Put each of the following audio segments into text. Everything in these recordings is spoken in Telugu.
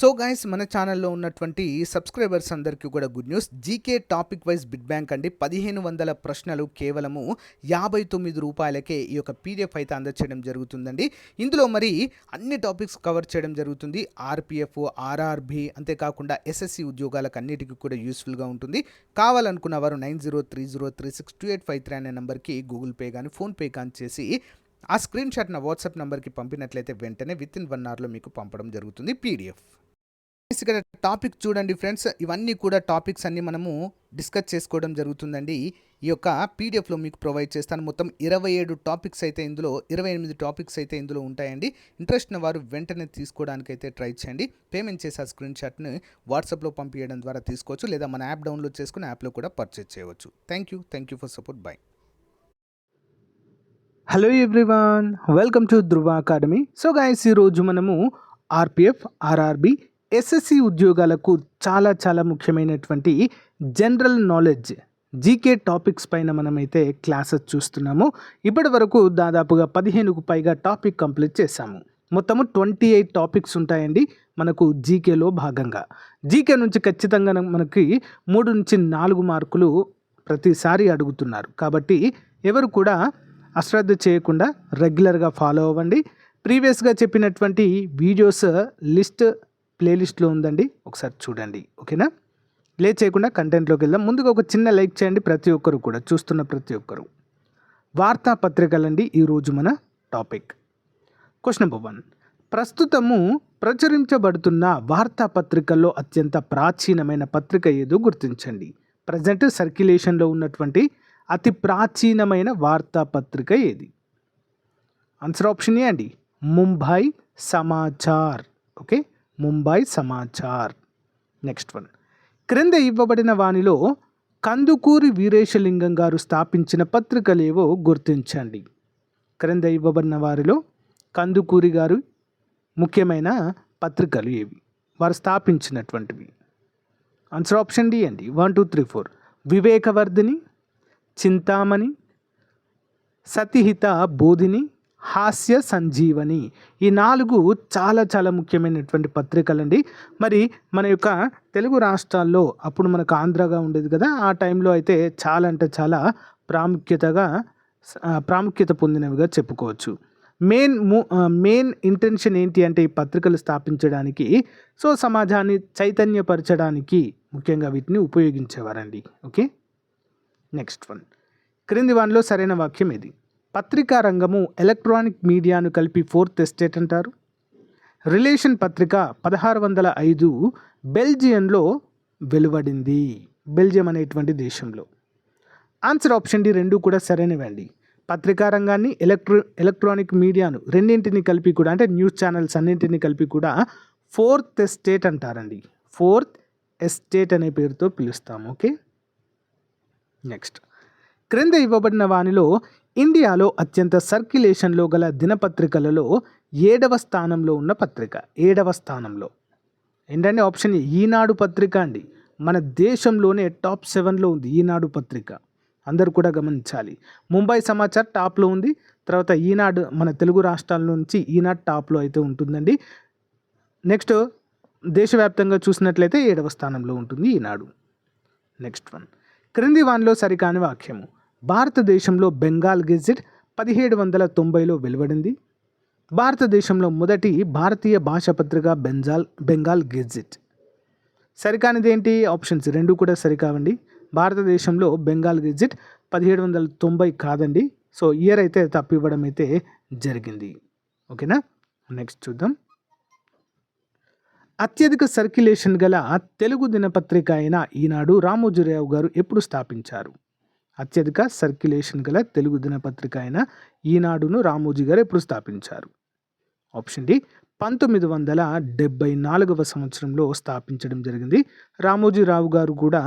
సో గైస్ మన ఛానల్లో ఉన్నటువంటి సబ్స్క్రైబర్స్ అందరికీ కూడా good news. GK topic wise bid bank అండి 1500 ప్రశ్నలు కేవలము రూ. 59కే ఈ యొక్క పీడిఎఫ్ అయితే అందచేయడం జరుగుతుందండి. ఇందులో మరి అన్ని టాపిక్స్ కవర్ చేయడం జరుగుతుంది. ఆర్పిఎఫ్, ఆర్ఆర్బి, అంతేకాకుండా ఎస్ఎస్సి ఉద్యోగాలకు అన్నిటికీ కూడా యూస్ఫుల్గా ఉంటుంది. కావాలనుకున్న వారు 9030362853 అనే నెంబర్కి గూగుల్ పే కానీ ఫోన్పే కానీ చేసి ఆ స్క్రీన్ షాట్ నా వాట్సాప్ నెంబర్కి పంపినట్లయితే వెంటనే విత్ ఇన్ 1 అవర్లో మీకు పంపడం జరుగుతుంది పీడిఎఫ్. ఇక్కడ టాపిక్ చూడండి ఫ్రెండ్స్, ఇవన్నీ కూడా టాపిక్స్ అన్నీ మనము డిస్కస్ చేసుకోవడం జరుగుతుందండి. ఈ యొక్క పీడిఎఫ్లో మీకు ప్రొవైడ్ చేస్తాను. మొత్తం 27 టాపిక్స్ అయితే ఇందులో 28 టాపిక్స్ అయితే ఇందులో ఉంటాయండి. ఇంట్రెస్ట్ ఉన్న వారు వెంటనే తీసుకోవడానికి అయితే ట్రై చేయండి. పేమెంట్ చేసి ఆ స్క్రీన్ షాట్ని వాట్సాప్లో పంపించడం ద్వారా తీసుకోవచ్చు, లేదా మన యాప్ డౌన్లోడ్ చేసుకుని యాప్లో కూడా పర్చేజ్ చేయవచ్చు. Thank you for support. By. Hello everyone, welcome to Dhruva academy. So guys, ఈరోజు మనము ఆర్పిఎఫ్, ఆర్ఆర్బి, ఎస్ఎస్సి ఉద్యోగాలకు చాలా ముఖ్యమైనటువంటి జనరల్ నాలెడ్జ్ జీకే టాపిక్స్ పైన మనమైతే క్లాసెస్ చూస్తున్నాము. ఇప్పటి వరకు దాదాపుగా 15కు పైగా టాపిక్ కంప్లీట్ చేశాము. మొత్తము 28 టాపిక్స్ ఉంటాయండి మనకు జీకేలో భాగంగా. జీకే నుంచి ఖచ్చితంగా మనకి 3 నుంచి 4 మార్కులు ప్రతిసారి అడుగుతున్నారు. కాబట్టి ఎవరు కూడా అశ్రద్ధ చేయకుండా రెగ్యులర్గా ఫాలో అవ్వండి. ప్రీవియస్గా చెప్పినటువంటి వీడియోస్ లిస్ట్ ప్లేలిస్ట్లో ఉందండి, ఒకసారి చూడండి. ఓకేనా? ప్లే చేయకుండా కంటెంట్లోకి వెళ్దాం. ముందుగా ఒక చిన్న లైక్ చేయండి ప్రతి ఒక్కరు కూడా, చూస్తున్న ప్రతి ఒక్కరు. వార్తాపత్రికలండి ఈరోజు మన టాపిక్. క్వశ్చన్ నెంబర్ 1, ప్రస్తుతము ప్రచురించబడుతున్న వార్తాపత్రికల్లో అత్యంత ప్రాచీనమైన పత్రిక ఏదో గుర్తించండి. ప్రజెంట్ సర్క్యులేషన్లో ఉన్నటువంటి అతి ప్రాచీనమైన వార్తాపత్రిక ఏది? ఆన్సర్ ఆప్షన్ ఏ అండి, Mumbai Samachar. Okay, Mumbai Samachar. Next one, క్రింద ఇవ్వబడిన వానిలో కందుకూరి వీరేశలింగం గారు స్థాపించిన పత్రికలేవో గుర్తించండి. క్రింద ఇవ్వబడిన వారిలో కందుకూరి గారు ముఖ్యమైన పత్రికలు ఏవి, వారు స్థాపించినటువంటివి? ఆన్సర్ ఆప్షన్ డి అండి, 1 2 3 4. వివేకవర్ధిని, చింతామణి, సతిహిత బోధిని, హాస్య సంజీవని. ఈ 4 చాలా ముఖ్యమైనటువంటి పత్రికలండి. మరి మన యొక్క తెలుగు రాష్ట్రాల్లో అప్పుడు మనకు ఆంధ్రగా ఉండేది కదా, ఆ టైంలో అయితే చాలా ప్రాముఖ్యత పొందినవిగా చెప్పుకోవచ్చు. మెయిన్ ఇంటెన్షన్ ఏంటి అంటే ఈ పత్రికలు స్థాపించడానికి సమాజాన్ని చైతన్యపరచడానికి ముఖ్యంగా వీటిని ఉపయోగించేవారండి. ఓకే, నెక్స్ట్ వన్, క్రింది వానిలో సరైన వాక్యం ఏది? పత్రికా రంగము ఎలక్ట్రానిక్ మీడియాను కలిపి 4th ఎస్టేట్ అంటారు. రిలేషన్ పత్రిక 1605 బెల్జియంలో వెలువడింది, బెల్జియం అనేటువంటి దేశంలో. ఆన్సర్ ఆప్షన్ డి, 2 కూడా సరైనవండి. పత్రికా రంగాన్ని ఎలక్ట్రానిక్ మీడియాను రెండింటిని కలిపి కూడా, అంటే న్యూస్ ఛానల్స్ అన్నింటినీ కలిపి కూడా 4th ఎస్టేట్ అంటారండి. 4th ఎస్టేట్ అనే పేరుతో పిలుస్తాము. ఓకే, నెక్స్ట్, క్రింద ఇవ్వబడిన వానిలో ఇండియాలో అత్యంత సర్క్యులేషన్లో గల దినపత్రికలలో 7వ స్థానంలో ఉన్న పత్రిక, 7వ స్థానంలో ఏంటంటే ఆప్షన్ ఏ, ఈనాడు పత్రిక అండి. మన దేశంలోనే టాప్ 7లో ఉంది ఈనాడు పత్రిక, అందరూ కూడా గమనించాలి. ముంబై సమాచార్ టాప్లో ఉంది, తర్వాత ఈనాడు మన తెలుగు రాష్ట్రాల నుంచి ఈనాడు టాప్లో అయితే ఉంటుందండి. నెక్స్ట్ దేశవ్యాప్తంగా చూసినట్లయితే 7వ స్థానంలో ఉంటుంది ఈనాడు. నెక్స్ట్ వన్, క్రింది వానిలో సరికాని వాక్యము. భారతదేశంలో బెంగాల్ గెజిట్ 1790లో వెలువడింది. భారతదేశంలో మొదటి భారతీయ భాషా పత్రిక బెంగాల్ గెజిట్. సరికానిది ఏంటి? ఆప్షన్స్ 2 కూడా సరికావండి. భారతదేశంలో బెంగాల్ గెజిట్ 1790 కాదండి. సో ఇయర్ అయితే తప్పివ్వడం అయితే జరిగింది. ఓకేనా, నెక్స్ట్ చూద్దాం. అత్యధిక సర్క్యులేషన్ గల తెలుగు దినపత్రిక అయిన ఈనాడు రామోజీరావు గారు ఎప్పుడు స్థాపించారు? అత్యధిక సర్క్యులేషన్ గల తెలుగు దినపత్రిక అయిన ఈనాడును రామోజీ గారు ఎప్పుడు స్థాపించారు? ఆప్షన్ డి, 1974వ సంవత్సరంలో స్థాపించడం జరిగింది. రామోజీరావు గారు కూడా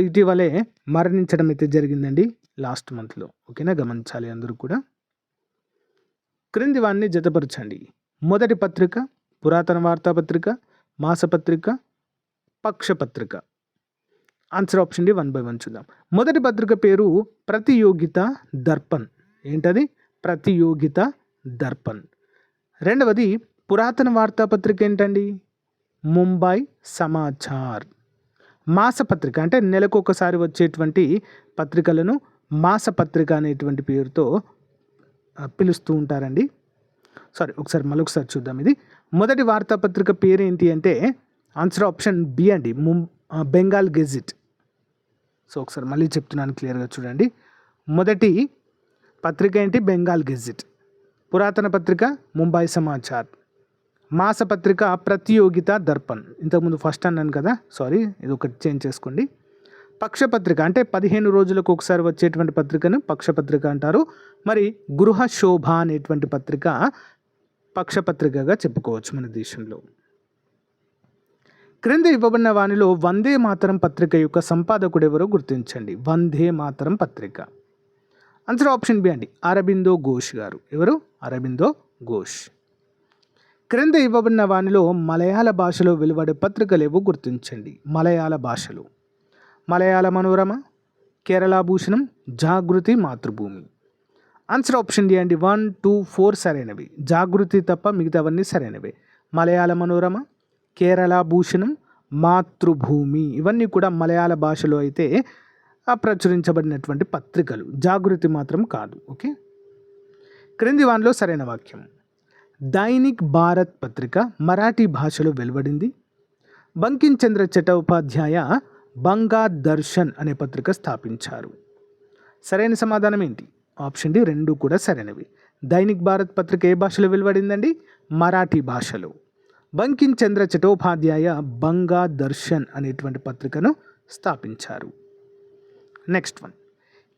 ఇటీవలే మరణించడం అయితే జరిగిందండి, లాస్ట్ మంత్లో. ఓకేనా, గమనించాలి అందరూ కూడా. క్రింది వాన్ని జతపరచండి. మొదటి పత్రిక పురాతన వార్తాపత్రిక, మాసపత్రిక, పక్షపత్రిక. ఆన్సర్ ఆప్షన్ డి, 1 by 1 చూద్దాం. మొదటి పత్రిక పేరు ప్రతియోగిత దర్పణ్. ఏంటది? ప్రతియోగిత దర్పణ్. రెండవది పురాతన వార్తాపత్రిక ఏంటండి? ముంబై సమాచార్. మాసపత్రిక అంటే నెలకు ఒకసారి వచ్చేటువంటి పత్రికలను మాసపత్రిక అనేటువంటి పేరుతో పిలుస్తూ ఉంటారండి. మరొకసారి చూద్దాం. ఇది మొదటి వార్తాపత్రిక పేరు ఏంటి అంటే ఆన్సర్ ఆప్షన్ బి అండి, బెంగాల్ గెజిట్. సో ఒకసారి మళ్ళీ చెప్తున్నాను, క్లియర్గా చూడండి. మొదటి పత్రిక ఏంటి? బెంగాల్ గెజిట్. పురాతన పత్రిక ముంబై సమాచార్. మాసపత్రిక ప్రతియోగిత దర్పణ్. ఇంతకుముందు ఫస్ట్ అన్నాను కదా, ఇది ఒకటి చేంజ్ చేసుకోండి. పక్షపత్రిక అంటే 15 రోజులకు ఒకసారి వచ్చేటువంటి పత్రికను పక్షపత్రిక అంటారు. మరి గృహ శోభ అనేటువంటి పత్రిక పక్షపత్రికగా చెప్పుకోవచ్చు మన దేశంలో. క్రింద ఇవ్వబడిన వానిలో వందే మాతరం పత్రిక యొక్క సంపాదకుడు ఎవరో గుర్తించండి. వందే మాతరం పత్రిక ఆన్సర్ ఆప్షన్ బి అండి, అరబిందో ఘోష్ గారు. ఎవరు? అరబిందో ఘోష్. క్రింద ఇవ్వబడిన వానిలో మలయాళ భాషలో వెలువడే పత్రికలు ఏవో గుర్తించండి. మలయాళ భాషలో మలయాళ మనోరమ, కేరళ భూషణం, జాగృతి, మాతృభూమి. ఆన్సర్ ఆప్షన్ డి అండి, 1, 2, 4 సరైనవి. జాగృతి తప్ప మిగతావన్నీ సరైనవే. మలయాళ మనోరమ, కేరళ భూషణం, మాతృభూమి ఇవన్నీ కూడా మలయాళ భాషలో అయితే ప్రచురించబడినటువంటి పత్రికలు. జాగృతి మాత్రం కాదు. ఓకే, క్రింది వానిలో సరైన వాక్యం. దైనిక్ భారత్ పత్రిక మరాఠీ భాషలో వెలువడింది. బంకిం చంద్ర చటోపాధ్యాయ బంగా దర్శన్ అనే పత్రిక స్థాపించారు. సరైన సమాధానం ఏంటి? ఆప్షన్ డి, 2 కూడా సరైనవి. దైనిక్ భారత్ పత్రిక ఏ భాషలో వెలువడిందండి? మరాఠీ భాషలో. బంకిం చంద్ర చటోపాధ్యాయ బంగా దర్శన్ అనేటువంటి పత్రికను స్థాపించారు. Next one.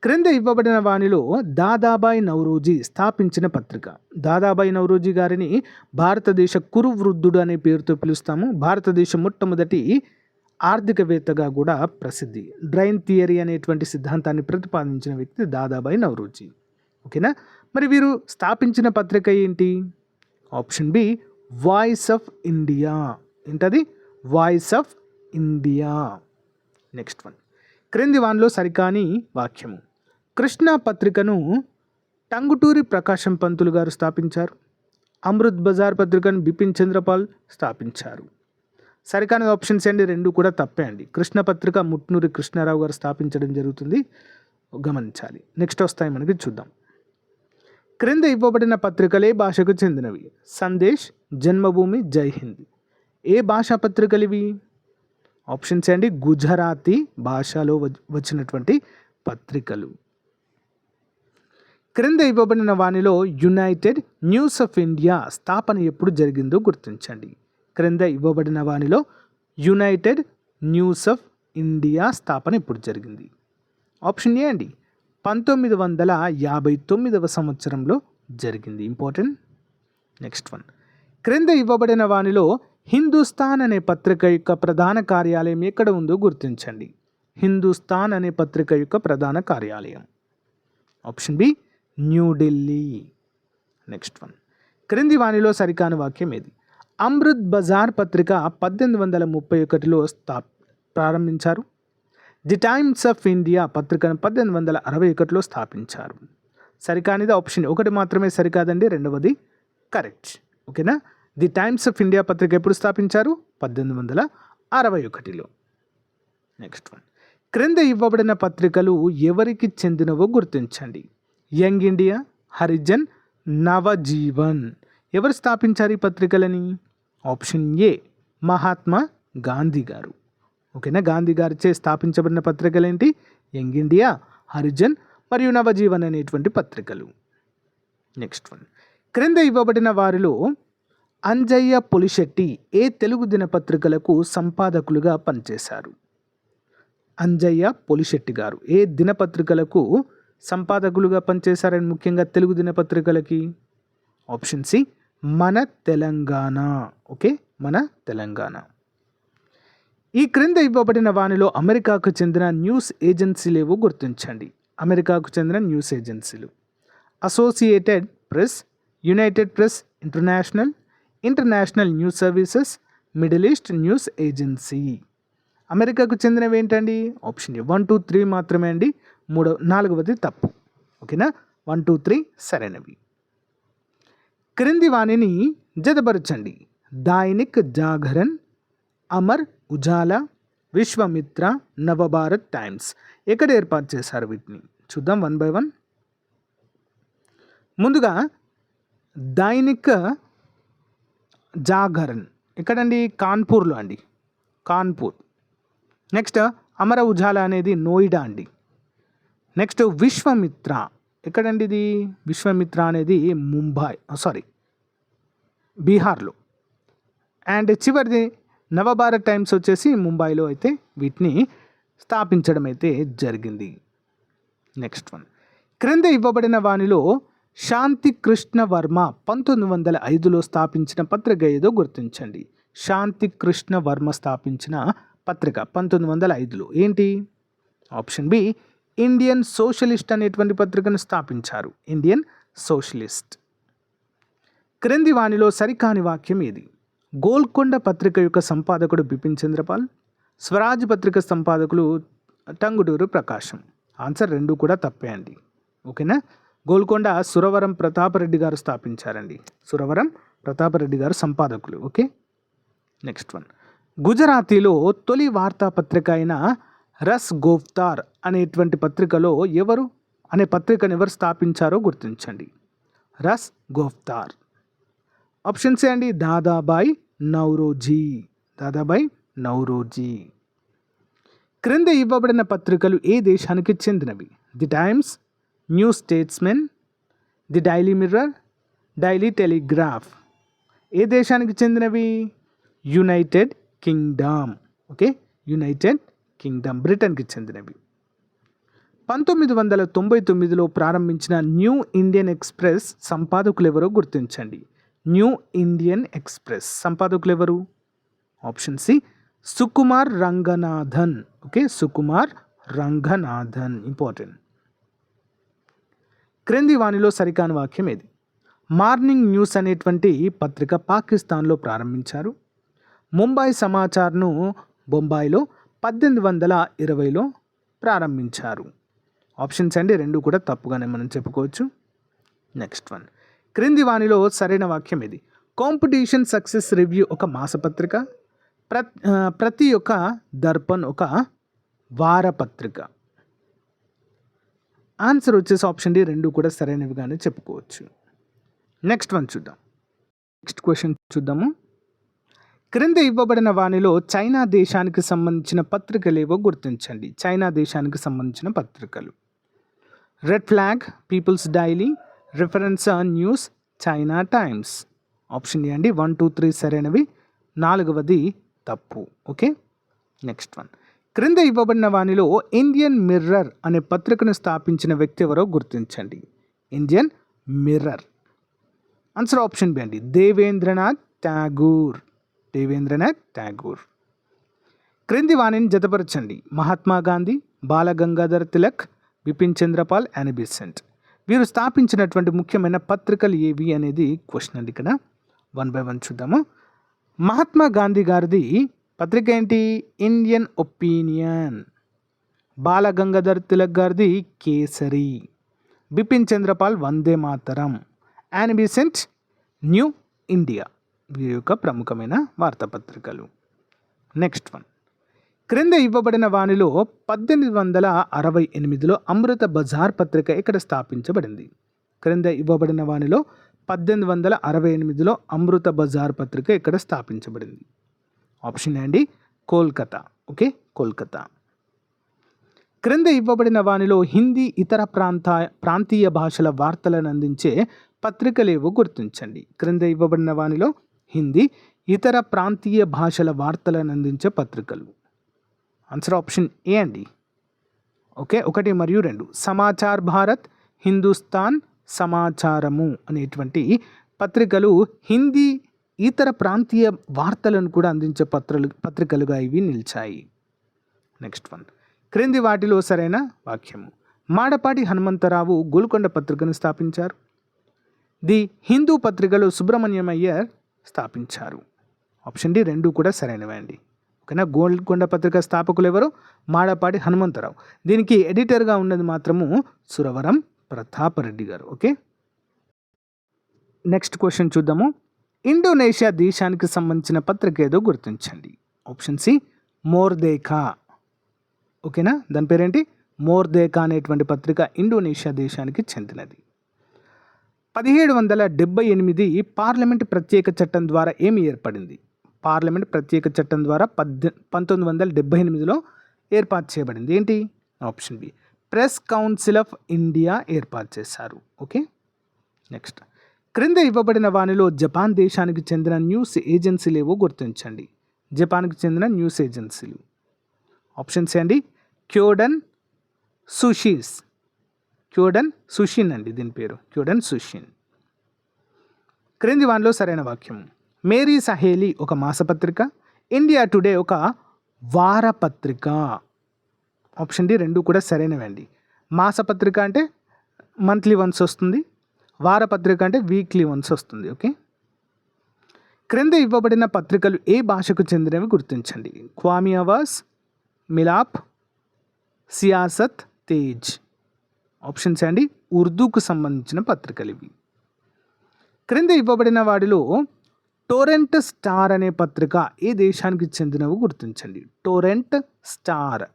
క్రింద ఇవ్వబడిన వానిలో దాదాబాయి నౌరోజీ స్థాపించిన పత్రిక. దాదాబాయి నౌరోజీ గారిని భారతదేశ కురు వృద్ధుడు అనే పేరుతో పిలుస్తాము. భారతదేశ మొట్టమొదటి ఆర్థికవేత్తగా కూడా ప్రసిద్ధి. డ్రైన్ థియరీ అనేటువంటి సిద్ధాంతాన్ని ప్రతిపాదించిన వ్యక్తి దాదాబాయి నౌరోజీ. ఓకేనా? మరి వీరు స్థాపించిన పత్రిక ఏంటి? Option B, voice of India. ఏంటది? Voice of India. Next one. క్రింది వానిలో సరికాని వాక్యము. కృష్ణా పత్రికను టంగుటూరి ప్రకాశం పంతులు గారు స్థాపించారు. అమృత్ బజార్ పత్రికను బిపిన్ చంద్రపాల్ స్థాపించారు. సరికాని ఆప్షన్స్ అండి, 2 కూడా తప్పే అండి. కృష్ణ పత్రిక ముట్నూరి కృష్ణారావు గారు స్థాపించడం జరుగుతుంది, గమనించాలి. నెక్స్ట్ వస్తాయి మనకి, చూద్దాం. క్రింద ఇవ్వబడిన పత్రికలే భాషకు చెందినవి. సందేశ్, జన్మభూమి, జై హింద్. ఏ భాషా పత్రికలు ఇవి? ఆప్షన్స్ అండి, గుజరాతీ భాషలో వచ్చినటువంటి పత్రికలు. క్రింద ఇవ్వబడిన వానిలో యునైటెడ్ న్యూస్ ఆఫ్ ఇండియా స్థాపన ఎప్పుడు జరిగిందో గుర్తించండి. క్రింద ఇవ్వబడిన వానిలో యునైటెడ్ న్యూస్ ఆఫ్ ఇండియా స్థాపన ఎప్పుడు జరిగింది? ఆప్షన్ ఏ అండి, 1959వ సంవత్సరంలో జరిగింది. ఇంపార్టెంట్. Next one. క్రింద ఇవ్వబడిన వానిలో హిందుస్థాన్ అనే పత్రిక యొక్క ప్రధాన కార్యాలయం ఎక్కడ ఉందో గుర్తించండి. హిందుస్థాన్ అనే పత్రిక యొక్క ప్రధాన కార్యాలయం. Option B, New Delhi. Next one. క్రింది వానిలో సరికాని వాక్యం ఏది? అమృత్ బజార్ పత్రిక 1831లో ప్రారంభించారు. ది టైమ్స్ ఆఫ్ ఇండియా పత్రికను 1861లో స్థాపించారు. సరికానిది ఆప్షన్ 1 మాత్రమే సరికాదండి, 2వది కరెక్ట్. ఓకేనా? ది టైమ్స్ ఆఫ్ ఇండియా పత్రిక ఎప్పుడు స్థాపించారు? 1861లో. Next one. క్రింద ఇవ్వబడిన పత్రికలు ఎవరికి చెందినవో గుర్తించండి. Young India, Harijan, Navajivan. ఎవరు స్థాపించారు ఈ పత్రికలని? ఆప్షన్ ఏ, మహాత్మా గాంధీ గారు. ఓకేనా? గాంధీ గారిచే స్థాపించబడిన పత్రికలు ఏంటి? యంగ్ ఇండియా, హరిజన్ మరియు నవజీవన్ అనేటువంటి పత్రికలు. Next one. క్రింద ఇవ్వబడిన వారిలో అంజయ్య పులిశెట్టి ఏ తెలుగు దినపత్రికలకు సంపాదకులుగా పనిచేశారు? అంజయ్య పులిశెట్టి గారు ఏ దినపత్రికలకు సంపాదకులుగా పనిచేశారని, ముఖ్యంగా తెలుగు దినపత్రికలకి? ఆప్షన్ సి, మన తెలంగాణ. ఓకే, మన తెలంగాణ. ఈ క్రింద ఇవ్వబడిన వానిలో అమెరికాకు చెందిన న్యూస్ ఏజెన్సీలు ఏవో గుర్తించండి. అమెరికాకు చెందిన న్యూస్ ఏజెన్సీలు: associated press, United press international, international news services, middle east news agency. అమెరికాకు చెందినవి ఏంటండి? ఆప్షన్ ఏ 1, 2, 3 మాత్రమే అండి, 4వది తప్పు. ఓకేనా? 1, 2, 3 సరైనవి. క్రింది వాణిని జతపరచండి. దైనిక్ జాగరణ్, అమర్ ఉజాలా, విశ్వమిత్ర, నవభారత్ టైమ్స్. ఎక్కడ ఏర్పాటు చేశారు వీటిని? చూద్దాం వన్ బై వన్. ముందుగా దైనిక్ జాగరణ్ ఎక్కడండి? కాన్పూర్లో అండి, కాన్పూర్. నెక్స్ట్ అమర ఉజాలా అనేది నోయిడా అండి. నెక్స్ట్ విశ్వమిత్ర ఎక్కడండి? ఇది విశ్వమిత్ర అనేది ముంబై, బీహార్లో. అండ్ చివరిది నవభారత్ టైమ్స్ వచ్చేసి ముంబైలో అయితే వీటిని స్థాపించడం అయితే జరిగింది. నెక్స్ట్ వన్, క్రింద ఇవ్వబడిన వానిలో శాంతి కృష్ణ వర్మ 1905లో స్థాపించిన పత్రిక ఏదో గుర్తించండి. శాంతి కృష్ణ వర్మ స్థాపించిన పత్రిక 1905లో ఏంటి? ఆప్షన్ బి ఇండియన్ సోషలిస్ట్ అనేటువంటి పత్రికను స్థాపించారు. Indian socialist. క్రింది వానిలో సరికాని వాక్యం ఏది? గోల్కొండ పత్రిక యొక్క సంపాదకుడు బిపిన్ చంద్రపాల్, స్వరాజ్ పత్రిక సంపాదకులు టంగుటూరి ప్రకాశం. ఆన్సర్ రెండు కూడా తప్పే అండి. ఓకేనా? గోల్కొండ సురవరం ప్రతాపరెడ్డి గారు స్థాపించారండి. సురవరం ప్రతాపరెడ్డి గారు సంపాదకులు. ఓకే. నెక్స్ట్ వన్, గుజరాతీలో తొలి వార్తాపత్రిక అయిన రస్ గోఫ్తార్ అనేటువంటి పత్రికలో పత్రికను ఎవరు స్థాపించారో గుర్తించండి. రస్ గోఫ్తార్. ఆప్షన్స్ ఏ అండి? దాదాబాయి నౌరోజీ. క్రింద ఇవ్వబడిన పత్రికలు ఏ దేశానికి చెందినవి? The Times, New Statesman, the Daily Mirror, Daily Telegraph. ఏ దేశానికి చెందినవి? United Kingdom. Okay, United Kingdom, బ్రిటన్కి చెందినవి. 1999లో ప్రారంభించిన న్యూ ఇండియన్ ఎక్స్ప్రెస్ సంపాదకులు ఎవరో గుర్తించండి. న్యూ ఇండియన్ ఎక్స్ప్రెస్ సంపాదకులు ఎవరు? Option C Sukumar Ranganathan. Okay, Sukumar Ranganathan important. క్రింది వానిలో సరికాని వాక్యం ఏది? మార్నింగ్ న్యూస్ అనేటువంటి పత్రిక పాకిస్తాన్లో ప్రారంభించారు. ముంబై సమాచార్ను బొంబాయిలో 1820లో ప్రారంభించారు. ఆప్షన్స్ అండి రెండు కూడా తప్పుగానే మనం చెప్పుకోవచ్చు. నెక్స్ట్ వన్, క్రింది వానిలో సరైన వాక్యం ఏది? కాంపిటీషన్ సక్సెస్ రివ్యూ ఒక మాసపత్రిక, ప్రతి ఒక్క దర్పణ్ ఒక వారపత్రిక. ఆన్సర్ వచ్చేసి ఆప్షన్ డి రెండు కూడా సరైనవిగానే చెప్పుకోవచ్చు. నెక్స్ట్ వన్ చూద్దాం. నెక్స్ట్ క్వశ్చన్ చూద్దాము. క్రింద ఇవ్వబడిన వానిలో చైనా దేశానికి సంబంధించిన పత్రికలు ఏవో గుర్తించండి. చైనా దేశానికి సంబంధించిన పత్రికలు: Red Flag, People's Daily, Reference News, China Times. Option A అండి 1, 2, 3 సరైనవి, 4వది తప్పు. ఓకే. నెక్స్ట్ వన్, క్రింద ఇవ్వబడిన వానిలో ఇండియన్ మిర్రర్ అనే పత్రికను స్థాపించిన వ్యక్తి ఎవరో గుర్తించండి. Indian Mirror. Answer option B అండి దేవేంద్రనాథ్ ఠాగూర్. క్రింది వాణిని జతపరచండి. Mahatma Gandhi, Balgangadhar Tilak, Bipin Chandrapal, Annie Besant. వీరు స్థాపించినటువంటి ముఖ్యమైన పత్రికలు ఏవి అనేది క్వశ్చన్ అండి. ఇక్కడ 1 by 1 చూద్దాము. మహాత్మా గాంధీ గారిది పత్రిక ఏంటి? Indian opinion. బాలగంగాధర్ తిలక్ గారిది Kesari. Bipin Chandrapal Vande Mataram. Annie Besant New India. వీరి యొక్క ప్రముఖమైన వార్తాపత్రికలు. నెక్స్ట్ వన్, క్రింద ఇవ్వబడిన వానిలో 1868లో అమృత బజార్ పత్రిక ఎక్కడ స్థాపించబడింది? క్రింద ఇవ్వబడిన వానిలో 1868లో అమృత బజార్ పత్రిక ఎక్కడ స్థాపించబడింది? ఆప్షన్ ఏ అండి కోల్కతా. ఓకే, కోల్కతా. క్రింద ఇవ్వబడిన వానిలో హిందీ ఇతర ప్రాంతీయ భాషల వార్తలను అందించే పత్రికలేవో గుర్తించండి. క్రింద ఇవ్వబడిన వానిలో హిందీ ఇతర ప్రాంతీయ భాషల వార్తలను అందించే పత్రికలు. ఆన్సర్ ఆప్షన్ ఏ అండి. ఓకే, 1 మరియు 2 సమాచార్ భారత్, హిందుస్థాన్ సమాచారము అనేటువంటి పత్రికలు హిందీ ఇతర ప్రాంతీయ వార్తలను కూడా అందించే పత్రికలుగా ఇవి నిలిచాయి. నెక్స్ట్ వన్, క్రింది వాటిలో సరైన వాక్యము. మాడపాటి హనుమంతరావు గోల్కొండ పత్రికను స్థాపించారు. ది హిందూ పత్రికలో సుబ్రహ్మణ్యం అయ్యర్ స్థాపించారు. ఆప్షన్ డి రెండు కూడా సరైనవే అండి. ఓకేనా, గోల్కొండ పత్రిక స్థాపకులు ఎవరు? మాడపాటి హనుమంతరావు. దీనికి ఎడిటర్గా ఉన్నది మాత్రము సురవరం ప్రతాపరెడ్డి గారు. ఓకే. నెక్స్ట్ క్వశ్చన్ చూద్దాము. ఇండోనేషియా దేశానికి సంబంధించిన పత్రిక ఏదో గుర్తించండి. Option C Merdeka. ఓకేనా, దాని పేరేంటి? మోర్దేకా అనేటువంటి పత్రిక ఇండోనేషియా దేశానికి చెందినది. 1778 పార్లమెంట్ ప్రత్యేక చట్టం ద్వారా ఏమి ఏర్పడింది? పార్లమెంట్ ప్రత్యేక చట్టం ద్వారా 1978లో ఏర్పాటు చేయబడింది. ఏంటి? Option B press council of India ఏర్పాటు చేశారు. ఓకే, నెక్స్ట్ క్రింద ఇవ్వబడిన వానిలో జపాన్ దేశానికి చెందిన న్యూస్ ఏజెన్సీలు ఏవో గుర్తించండి. జపాన్కి చెందిన న్యూస్ ఏజెన్సీలు ఆప్షన్స్ అండి. క్యోడన్ సుషీస్, క్యోడన్ సుషిన్ అండి దీని పేరు, క్యోడన్ సుషిన్. క్రింది వానిలో సరైన వాక్యం. మేరీ సహేలి ఒక మాసపత్రిక, ఇండియా టుడే ఒక వారపత్రిక. ఆప్షన్ డి రెండు కూడా సరైనవండి. మాసపత్రిక అంటే మంత్లీ వన్స్ వస్తుంది, వారపత్రిక అంటే వీక్లీ వన్స్ వస్తుంది. ఓకే, క్రింద ఇవ్వబడిన పత్రికలు ఏ భాషకు చెందినవి గుర్తించండి. క్వామి ఆవాజ్, మిలాప్, సియాసత్, తేజ్. ఆప్షన్స్ అండి ఉర్దూకు సంబంధించిన పత్రికలు ఇవి. క్రింద ఇవ్వబడిన వాటిలో టొరెంట్ స్టార్ అనే పత్రిక ఏ దేశానికి చెందినవి గుర్తించండి. Torrent star.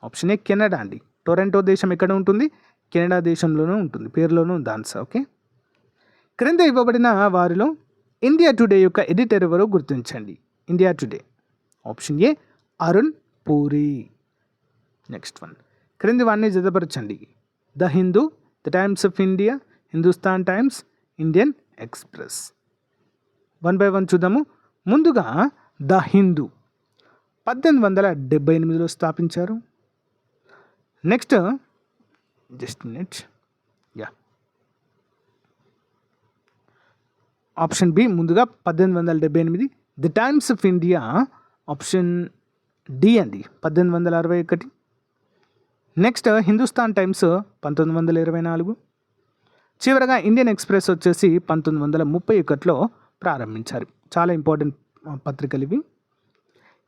Option A Canada అండి. టొరంటో దేశం ఎక్కడ ఉంటుంది? కెనడా దేశంలోనే ఉంటుంది, పేరులోనూ ఉంది ఆన్సర్. ఓకే, క్రింద ఇవ్వబడిన వారిలో ఇండియా టుడే యొక్క ఎడిటర్ ఎవరో గుర్తించండి. India Today option A Arun Puri. Next one, క్రింది వాన్ని జతపరచండి. The Hindu, the Times of India, Hindustan Times, Indian Express. 1 by 1 చూద్దాము. ముందుగా ద హిందూ 1878లో స్థాపించారు. Next just minute, yeah option B ముందుగా 1878. The Times of India option D అండి 1861. Next Hindustan Times 1924. చివరగా ఇండియన్ ఎక్స్ప్రెస్ వచ్చేసి 1931లో ప్రారంభించారు. చాలా ఇంపార్టెంట్ పత్రికలు ఇవి.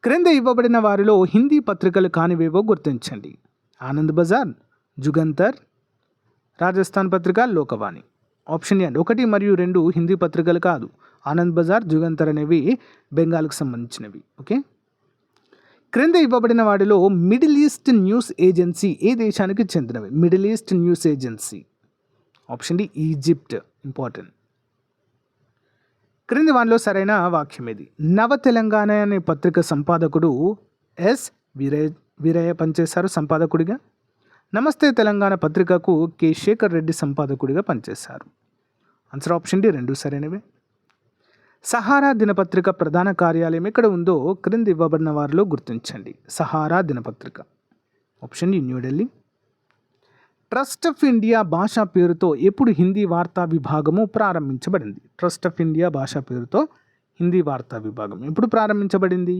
క్రింద ఇవ్వబడిన వారిలో హిందీ పత్రికలు కానివేవో గుర్తించండి. ఆనంద్ బజార్, జుగంతర్, రాజస్థాన్ పత్రిక, లోకవాణి. ఆప్షన్ ఏ 1 మరియు 2 హిందీ పత్రికలు కాదు. ఆనంద్ బజార్, జుగంతర్ అనేవి బెంగాల్కి సంబంధించినవి. ఓకే, క్రింద ఇవ్వబడిన వాటిలో మిడిల్ ఈస్ట్ న్యూస్ ఏజెన్సీ ఏ దేశానికి చెందినవి? Middle east news agency option D Egypt. Important. క్రింది వానిలో సరైన వాక్యం ఇది. నవ తెలంగాణ అనే పత్రిక సంపాదకుడు ఎస్ వీరయ్య పనిచేశారు సంపాదకుడిగా. నమస్తే తెలంగాణ పత్రికకు కె శేఖర్ రెడ్డి సంపాదకుడిగా పనిచేశారు. ఆన్సర్ ఆప్షన్ డి రెండు సరైనవే. సహారా దినపత్రిక ప్రధాన కార్యాలయం ఎక్కడ ఉందో క్రింది ఇవ్వబడిన వారిలో గుర్తించండి. సహారా దినపత్రిక option D New Delhi. Trust of India భాషా పేరుతో ఎప్పుడు హిందీ వార్తా విభాగము ప్రారంభించబడింది? ట్రస్ట్ ఆఫ్ ఇండియా భాషా పేరుతో హిందీ వార్తా విభాగం ఎప్పుడు ప్రారంభించబడింది?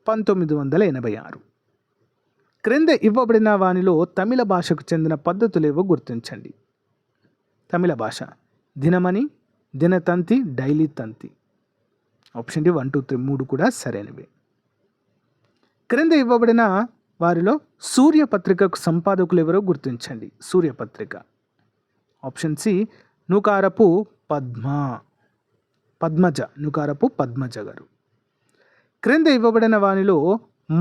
1986. క్రింద ఇవ్వబడిన వానిలో తమిళ భాషకు చెందిన పద్ధతులేవో గుర్తించండి. తమిళ భాష Dinamani, Dinathanthi, Daily Thanthi. Option D 1, 2, 3 3 కూడా సరైనవే. క్రింద ఇవ్వబడిన వారిలో సూర్యపత్రికకు సంపాదకులు ఎవరో గుర్తించండి. సూర్యపత్రిక ఆప్షన్ సి నూకారపు పద్మజ, నూకారపు పద్మజ గారు. క్రింద ఇవ్వబడిన వానిలో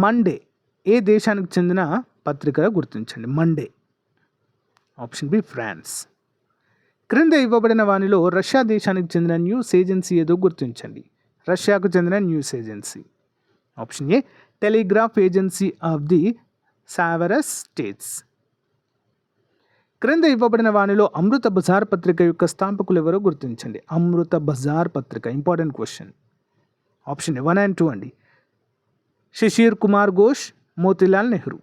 మండే ఏ దేశానికి చెందిన పత్రికగా గుర్తించండి. Monde option B France. క్రింద ఇవ్వబడిన వానిలో రష్యా దేశానికి చెందిన న్యూస్ ఏజెన్సీ ఏదో గుర్తించండి. రష్యాకు చెందిన news agency option A Telegraph agency of the sovereign states. క్రింద ఇవ్వబడిన వానిలో అమృత బజార్ పత్రిక యొక్క స్థాపకులు ఎవరో గుర్తించండి. అమృత బజార్ పత్రిక ఇంపార్టెంట్ క్వశ్చన్. ఆప్షన్ 1 and 2 అండి. శిశిర్ కుమార్ ఘోష్, మోతీలాల్ నెహ్రూ.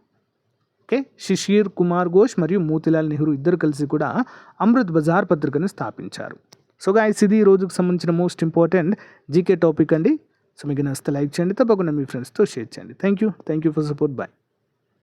ఓకే, శిశిర్ కుమార్ ఘోష్ మరియు మోతీలాల్ నెహ్రూ ఇద్దరు కలిసి కూడా అమృత్ బజార్ పత్రికను స్థాపించారు. సో గాయ్స్, ఇది ఈ రోజుకు సంబంధించిన మోస్ట్ ఇంపార్టెంట్ జీకే టాపిక్ అండి. సో మీకు నచ్చితే లైక్ చేయండి, తప్పకుండా మీ ఫ్రెండ్స్తో షేర్ చేయండి. Thank you for support. Bye.